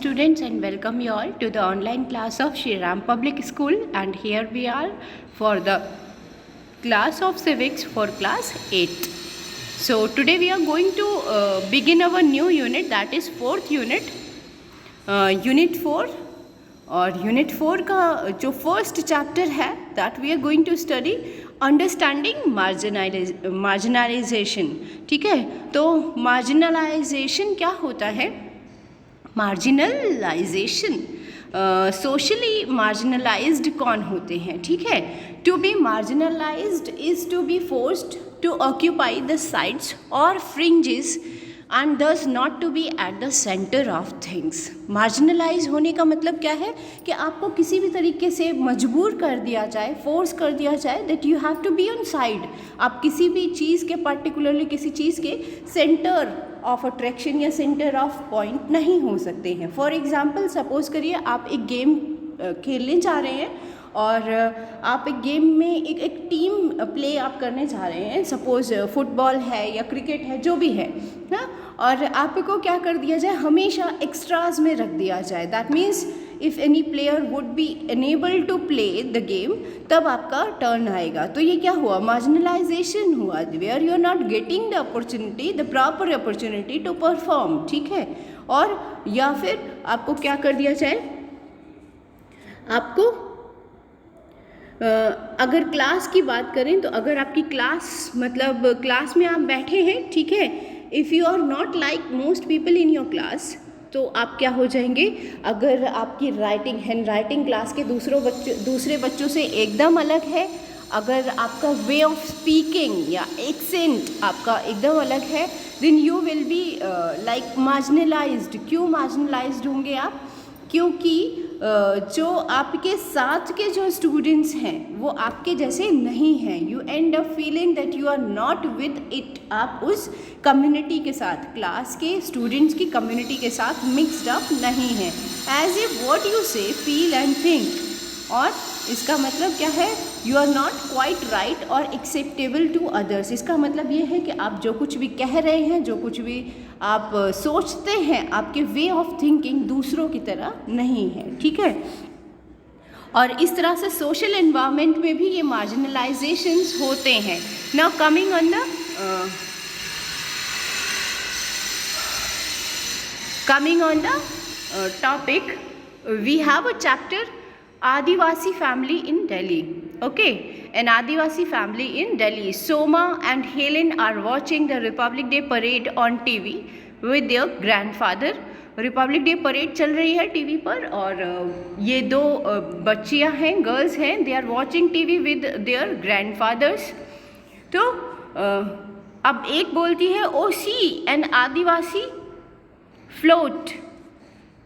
students, and welcome you all to the online class of Shri Ram Public School, and here we are for the class of civics for class 8. So today we are going to begin our new unit, that is fourth unit, unit 4. और unit 4 का जो first chapter है that we are going to study understanding marginalization. ठीक है, तो marginalisation क्या होता है? मार्जिनलाइजेशन, सोशली मार्जिनलाइज्ड कौन होते हैं? ठीक है, to be marginalized is to be forced to occupy the sides और fringes and thus not to be at the center of things. Marginalize होने का मतलब क्या है कि आपको किसी भी तरीके से मजबूर कर दिया जाए, फोर्स कर दिया जाए that you have to be on side. आप किसी भी चीज़ के, पर्टिकुलरली किसी चीज़ के सेंटर ऑफ अट्रैक्शन या सेंटर ऑफ पॉइंट नहीं हो सकते हैं. फॉर एग्जाम्पल, सपोज करिए आप एक गेम खेलने जा रहे हैं और आप एक गेम में एक टीम प्ले आप करने जा रहे हैं. सपोज फुटबॉल है या क्रिकेट है, जो भी है ना, और आपको क्या कर दिया जाए, हमेशा एक्स्ट्राज में रख दिया जाए. That means if any player would be unable to play the game, तब आपका टर्न आएगा. तो ये क्या हुआ? मार्जिनलाइजेशन हुआ, where you are not getting the opportunity, the proper opportunity to perform. ठीक है, और या फिर आपको क्या कर दिया जाए, आपको अगर क्लास की बात करें तो अगर आपकी क्लास, मतलब क्लास में आप बैठे हैं, ठीक है, if you are not like most people in your class, तो आप क्या हो जाएंगे? अगर आपकी राइटिंग, हैंड राइटिंग क्लास के दूसरे बच्चों से एकदम अलग है, अगर आपका वे ऑफ स्पीकिंग या एक्सेंट आपका एकदम अलग है, then you will be like marginalized. क्यों मार्जिनलाइज्ड होंगे आप? क्योंकि जो आपके साथ के जो स्टूडेंट्स हैं वो आपके जैसे नहीं हैं. You end up feeling that you are not with it. आप उस कम्युनिटी के साथ, क्लास के स्टूडेंट्स की कम्युनिटी के साथ मिक्सड अप नहीं हैं. As if what you say, feel and think, और इसका मतलब क्या है? You are not quite right और एक्सेप्टेबल टू अदर्स. इसका मतलब ये है कि आप जो कुछ भी कह रहे हैं, जो कुछ भी आप सोचते हैं, आपके वे ऑफ थिंकिंग दूसरों की तरह नहीं है. ठीक है, और इस तरह से सोशल एनवायरनमेंट में भी ये मार्जिनलाइजेशंस होते हैं. Now coming on the topic, we have a chapter Adivasi family in Delhi. Okay, an Adivasi family in Delhi. Soma and Helen are watching the Republic Day parade on TV with their grandfather. Republic day parade चल रही है TV पर, और ये दो बच्चियां हैं, girls हैं, they are watching TV with their grandfathers. तो अब एक बोलती है, oh see an Adivasi float.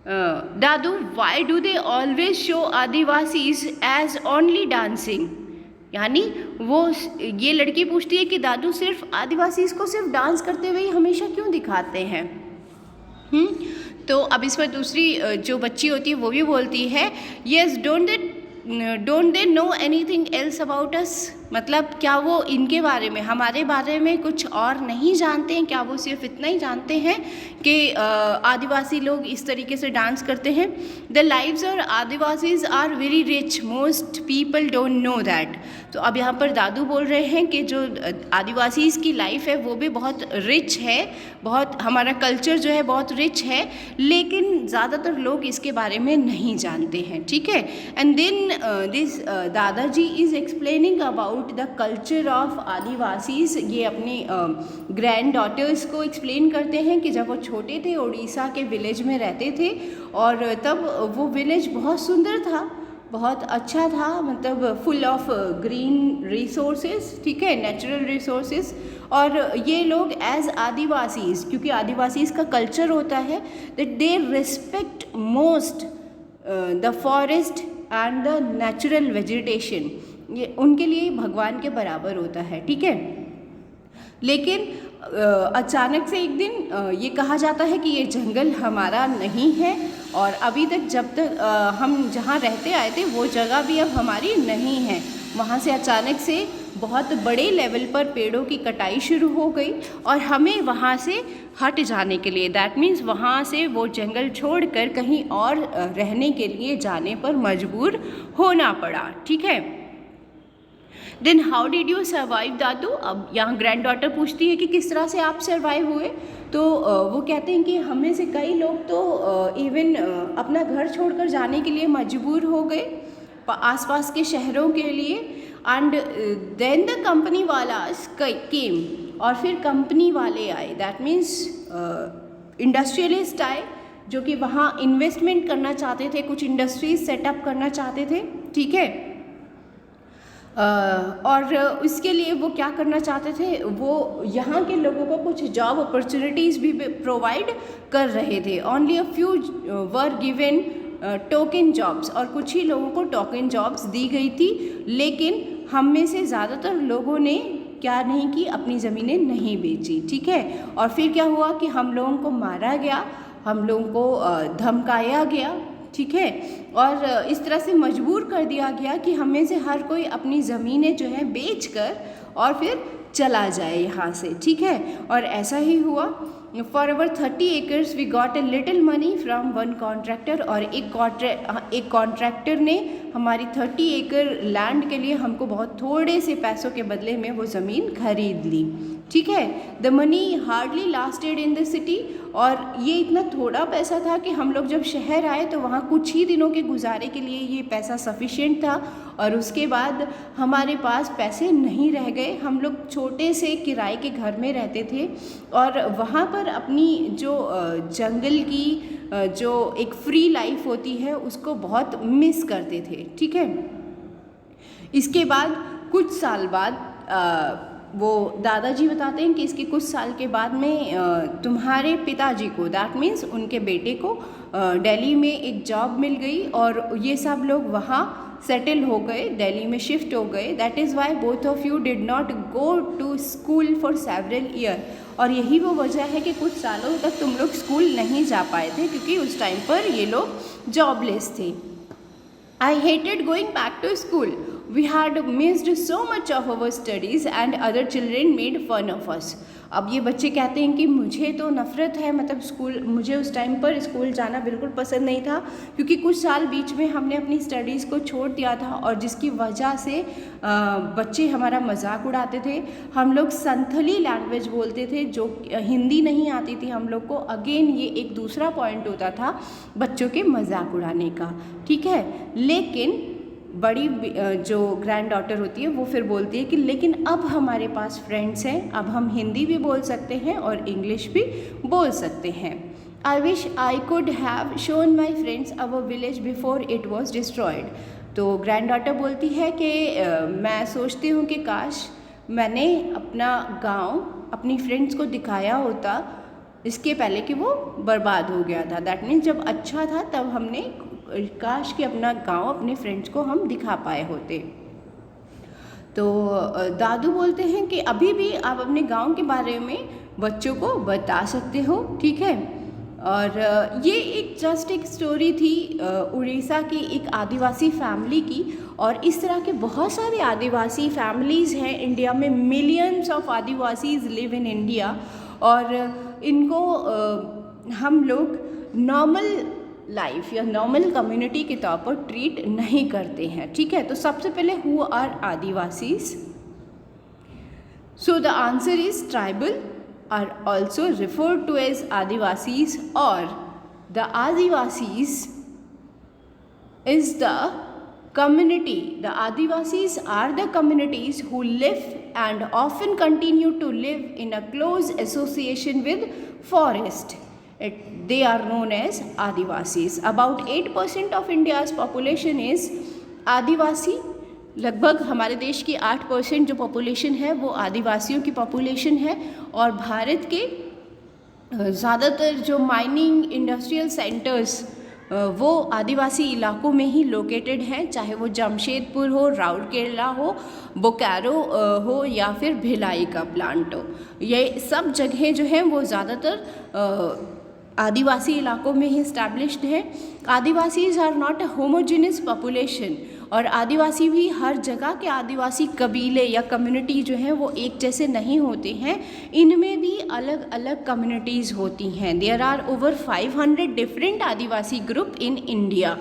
दादू, why do they always show Adivasis as only dancing? यानी वो, ये लड़की पूछती है कि दादू सिर्फ आदिवासीज को सिर्फ डांस करते हुए ही हमेशा क्यों दिखाते हैं? तो अब इस पर दूसरी जो बच्ची होती है वो भी बोलती है, yes, don't they know anything else about us? मतलब क्या वो इनके बारे में, हमारे बारे में कुछ और नहीं जानते हैं? क्या वो सिर्फ इतना ही जानते हैं कि आदिवासी लोग इस तरीके से डांस करते हैं? The lives of Adivasis are very rich, most people don't know that. तो अब यहाँ पर दादू बोल रहे हैं कि जो आदिवासीज की लाइफ है वो भी बहुत रिच है, बहुत, हमारा कल्चर जो है बहुत रिच है, लेकिन ज़्यादातर लोग इसके बारे में नहीं जानते हैं. ठीक है, एंड देन दिस दादाजी is explaining about the culture of Adivasis. ये अपनी ग्रैंड डॉटर्स को एक्सप्लेन करते हैं कि जब वो छोटे थे, उड़ीसा के विलेज में रहते थे, और तब वो विलेज बहुत सुंदर था, बहुत अच्छा था, मतलब फुल ऑफ ग्रीन रिसोर्सेज. ठीक है, नेचुरल रिसोर्सेज. और ये लोग एज आदिवासीज, क्योंकि आदिवासीज का कल्चर होता है that they respect most the forest and the natural vegetation. ये उनके लिए भगवान के बराबर होता है. ठीक है, लेकिन अचानक से एक दिन ये कहा जाता है कि ये जंगल हमारा नहीं है, और अभी तक जब तक हम जहाँ रहते आए थे वो जगह भी अब हमारी नहीं है. वहाँ से अचानक से बहुत बड़े लेवल पर पेड़ों की कटाई शुरू हो गई और हमें वहाँ से हट जाने के लिए, दैट मीन्स वहाँ से वो जंगल छोड़कर कहीं और रहने के लिए जाने पर मजबूर होना पड़ा। ठीक है, then how did you survive दादू? अब यहाँ ग्रैंड डॉटर पूछती है कि किस तरह से आप सर्वाइव हुए। तो वो कहते हैं कि हम में से कई लोग तो इवन अपना घर छोड़कर जाने के लिए मजबूर हो गए आसपास के शहरों के लिए। एंड देन द कंपनी वालास केम, और फिर कंपनी वाले आए, दैट मीन्स इंडस्ट्रियलिस्ट आए जो कि वहाँ इन्वेस्टमेंट करना चाहते थे, कुछ इंडस्ट्रीज सेटअप करना चाहते थे। ठीक है, और उसके लिए वो क्या करना चाहते थे, वो यहाँ के लोगों को कुछ जॉब अपॉर्चुनिटीज़ भी प्रोवाइड कर रहे थे। Only a few were given token jobs, और कुछ ही लोगों को टोकन जॉब्स दी गई थी, लेकिन हम में से ज़्यादातर लोगों ने क्या नहीं की, अपनी ज़मीनें नहीं बेची। ठीक है, और फिर क्या हुआ कि हम लोगों को मारा गया, हम लोगों को धमकाया गया। ठीक है, और इस तरह से मजबूर कर दिया गया कि हम में से हर कोई अपनी ज़मीनें जो है बेचकर और फिर चला जाए यहाँ से। ठीक है, और ऐसा ही हुआ। For our 30 acres we got a little money from one contractor, और एक कॉन्ट्रैक्टर ने हमारी 30 एकड़ लैंड के लिए हमको बहुत थोड़े से पैसों के बदले में वो ज़मीन खरीद ली। ठीक है, the money hardly lasted in the city, और ये इतना थोड़ा पैसा था कि हम लोग जब शहर आए तो वहाँ कुछ ही दिनों के गुजारे के लिए ये पैसा सफिशिएंट था, और उसके बाद हमारे पास पैसे नहीं रह गए। हम लोग छोटे से किराए के घर में रहते थे, और वहाँ पर अपनी जो जंगल की जो एक फ्री लाइफ होती है उसको बहुत मिस करते थे। ठीक है, इसके बाद कुछ साल बाद वो दादाजी बताते हैं कि इसके कुछ साल के बाद में तुम्हारे पिताजी को, दैट मीन्स उनके बेटे को, दिल्ली में एक जॉब मिल गई, और ये सब लोग वहाँ सेटल हो गए, दिल्ली में शिफ्ट हो गए। That is why both of you did not go to school for several year, और यही वो वजह है कि कुछ सालों तक तुम लोग स्कूल नहीं जा पाए थे, क्योंकि उस टाइम पर ये लोग जॉबलेस थे। I hated going back to school. We had missed so much of our studies and other children made fun of us. अब ये बच्चे कहते हैं कि मुझे तो नफ़रत है, मतलब स्कूल, मुझे उस टाइम पर स्कूल जाना बिल्कुल पसंद नहीं था, क्योंकि कुछ साल बीच में हमने अपनी स्टडीज़ को छोड़ दिया था, और जिसकी वजह से बच्चे हमारा मजाक उड़ाते थे। हम लोग संथली लैंग्वेज बोलते थे, जो हिंदी नहीं आती थी हम लोग को। अगेन ये एक दूसरा पॉइंट होता था बच्चों के मजाक उड़ाने का। ठीक है, लेकिन बड़ी जो ग्रैंड डॉटर होती है वो फिर बोलती है कि लेकिन अब हमारे पास फ्रेंड्स हैं, अब हम हिंदी भी बोल सकते हैं और इंग्लिश भी बोल सकते हैं। I wish I could have shown my friends our village before it was destroyed. तो ग्रैंड डॉटर बोलती है कि मैं सोचती हूँ कि काश मैंने अपना गाँव अपनी फ्रेंड्स को दिखाया होता इसके पहले कि वो बर्बाद हो गया था। दैट मीन्स जब अच्छा था तब हमने, काश कि अपना गांव अपने फ्रेंड्स को हम दिखा पाए होते। तो दादू बोलते हैं कि अभी भी आप अपने गांव के बारे में बच्चों को बता सकते हो। ठीक है, और ये एक जस्ट एक स्टोरी थी उड़ीसा की एक आदिवासी फैमिली की, और इस तरह के बहुत सारे आदिवासी फैमिलीज़ हैं इंडिया में। Millions of Adivasis live in India, और इनको हम लोग नॉर्मल लाइफ या नॉर्मल कम्युनिटी के तौर पर ट्रीट नहीं करते हैं। ठीक है, तो सबसे पहले who are Adivasis? So the answer is tribal are also referred to as Adivasis, और the Adivasis is the community. The Adivasis are the communities who live and often continue to live in a close association with forest. They are known as Adivasis. About 8% of India's population is आदिवासी। लगभग हमारे देश की 8% जो population है वो आदिवासियों की population है, और भारत के ज़्यादातर जो माइनिंग इंडस्ट्रियल सेंटर्स वो आदिवासी इलाकों में ही लोकेटेड हैं, चाहे वो जमशेदपुर हो, राउरकेला हो, बोकारो हो, या फिर भिलाई का प्लांट हो। ये सब जगहें जो हैं वो ज़्यादातर आदिवासी इलाकों में ही इस्टेब्लिश्ड है। Adivasis are not a homogeneous population, और आदिवासी भी हर जगह के आदिवासी कबीले या कम्युनिटी जो हैं वो एक जैसे नहीं होते हैं, इनमें भी अलग अलग कम्युनिटीज़ होती हैं। There are over 500 different Adivasi group in India.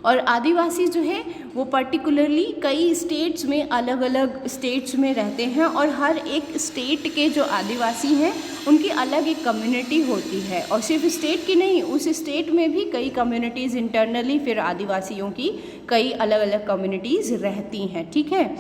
और आदिवासी जो है वो पर्टिकुलरली कई स्टेट्स में, अलग अलग स्टेट्स में रहते हैं, और हर एक स्टेट के जो आदिवासी हैं उनकी अलग एक कम्युनिटी होती है। और सिर्फ स्टेट की नहीं, उस स्टेट में भी कई कम्युनिटीज़ इंटरनली फिर आदिवासियों की कई अलग अलग कम्युनिटीज़ रहती हैं, ठीक है।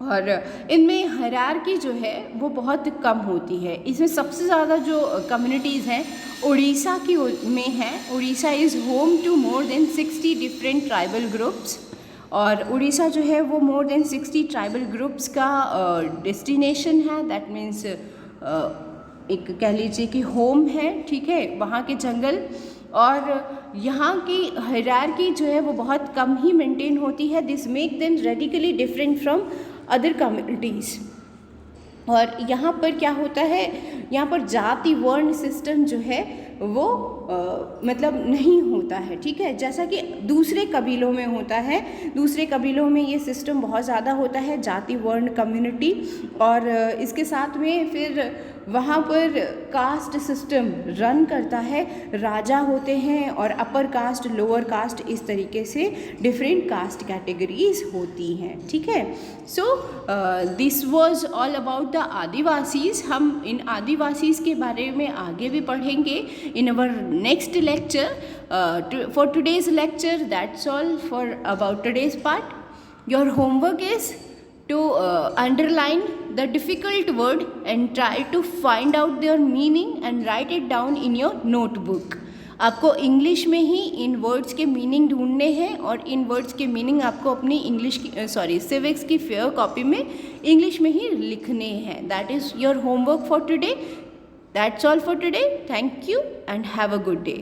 और इनमें हायरार्की जो है वो बहुत कम होती है। इसमें सबसे ज़्यादा जो कम्युनिटीज़ हैं उड़ीसा की में हैं। Orissa is home to more than 60 different tribal groups, और उड़ीसा जो है वो मोर देन 60 ट्राइबल ग्रुप्स का डेस्टिनेशन है। दैट मीन्स एक कह लीजिए कि होम है, ठीक है, वहाँ के जंगल। और यहाँ की हायरार्की जो है वो बहुत कम ही मेंटेन होती है। This make them radically different from other communities. और यहाँ पर क्या होता है, यहाँ पर जाति वर्ण सिस्टम जो है वो मतलब नहीं होता है, ठीक है, जैसा कि दूसरे कबीलों में होता है। दूसरे कबीलों में ये सिस्टम बहुत ज़्यादा होता है, जाति वर्ण कम्युनिटी। और इसके साथ में फिर वहाँ पर कास्ट सिस्टम रन करता है। राजा होते हैं और अपर कास्ट, लोअर कास्ट, इस तरीके से डिफरेंट कास्ट कैटेगरीज होती हैं, ठीक है। So this was all about the Adivasis. हम इन आदिवासीज़ के बारे में आगे भी पढ़ेंगे in our next lecture. For today's lecture, that's all for about today's part. Your homework is to underline the difficult word and try to find out their meaning and write it down in your notebook. आपको English में ही इन words के meaning ढूंढने हैं, और इन words के meaning आपको अपनी English की सिविक्स की फेयर कॉपी में इंग्लिश में ही लिखने हैं। That is your homework for today. That's all for today. Thank you and have a good day.